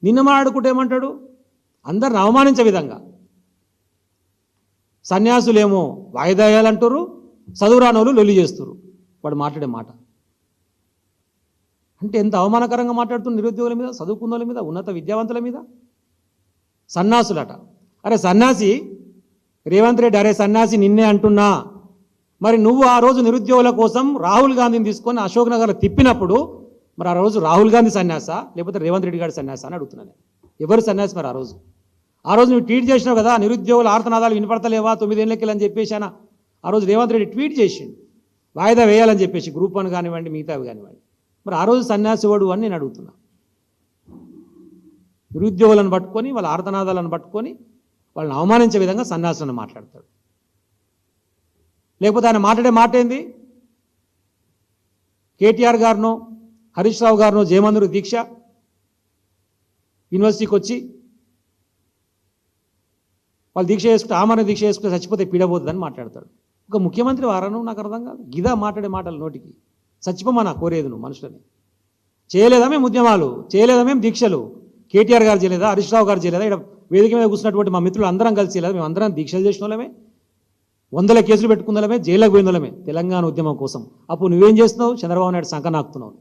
నిన్న మాట్లాడుకుంటే ఏమంటాడు, అందరిని అవమానించే విధంగా. సన్యాసులేమో వాయిదా వేయాలంటారు, చదువురానోళ్ళు లొల్లి చేస్తారు. వాడు మాట్లాడే మాట అంటే ఎంత అవమానకరంగా మాట్లాడుతున్న నిరుద్యోగుల మీద, చదువుకున్న వాళ్ళ మీద, ఉన్నత విద్యావంతుల మీద. సన్యాసులట. అరే సన్యాసి రేవంత్ రెడ్డి, అరే సన్యాసి నిన్నే అంటున్నా. మరి నువ్వు ఆ రోజు నిరుద్యోగుల కోసం రాహుల్ గాంధీని తీసుకొని అశోక్ నగర్లో తిప్పినప్పుడు మరి ఆ రోజు రాహుల్ గాంధీ సన్యాసా లేకపోతే రేవంత్ రెడ్డి గారి సన్యాసా అని అడుగుతున్నాను. ఎవరు సన్యాసి మరి ఆ రోజు నువ్వు ట్వీట్ చేసినావు కదా, నిరుద్యోగుల ఆర్తనాదాలు వినపడతలేవా 9 ఏళ్ళకి అని చెప్పేసానా. ఆ రోజు రేవంత్ రెడ్డి ట్వీట్ చేసిండు వాయిదా వేయాలని చెప్పేసి, గ్రూప్ 1 కానివ్వండి మిగతావి కానివ్వండి. మరి ఆ రోజు సన్యాసి వాడు అని నేను అడుగుతున్నా. నిరుద్యోగులను పట్టుకొని వాళ్ళ ఆర్తనాదాలను పట్టుకొని వాళ్ళని అవమానించే విధంగా సన్యాసులను మాట్లాడతాడు. లేకపోతే ఆయన మాట్లాడే మాట ఏంది, కేటీఆర్ గారినో హరీష్ రావు గారినో జయమందరు దీక్ష యూనివర్సిటీకి వచ్చి వాళ్ళు దీక్ష చేసుకుంటే, ఆమరణ దీక్ష చేసుకుంటే చచ్చిపోతే పీడబోతుందని మాట్లాడతాడు. ఒక ముఖ్యమంత్రి వారను నాకు అర్థం కాదు. గిదా మాట్లాడే మాటలు నోటికి. చచ్చిపోమన్నా కోరేది నువ్వు మనుషులని. చేయలేదా మేము ఉద్యమాలు, చేయలేదా మేము దీక్షలు, కేటీఆర్ గారు చేయలేదా, హరీష్ రావు గారు చేయలేదా, ఇక్కడ వేదిక మీద కూర్చున్నటువంటి మా మిత్రులు అందరం కలిసి చేయలేదా, మేము అందరం దీక్షలు చేసిన వాళ్ళమే, 100 కేసులు పెట్టుకున్నలమే, జైలుకు పోయిన వాళ్ళమే తెలంగాణ ఉద్యమం కోసం. అప్పుడు నువ్వేం చేస్తున్నావు, చంద్రబాబు నాయుడు సంకనాకుతున్నావు.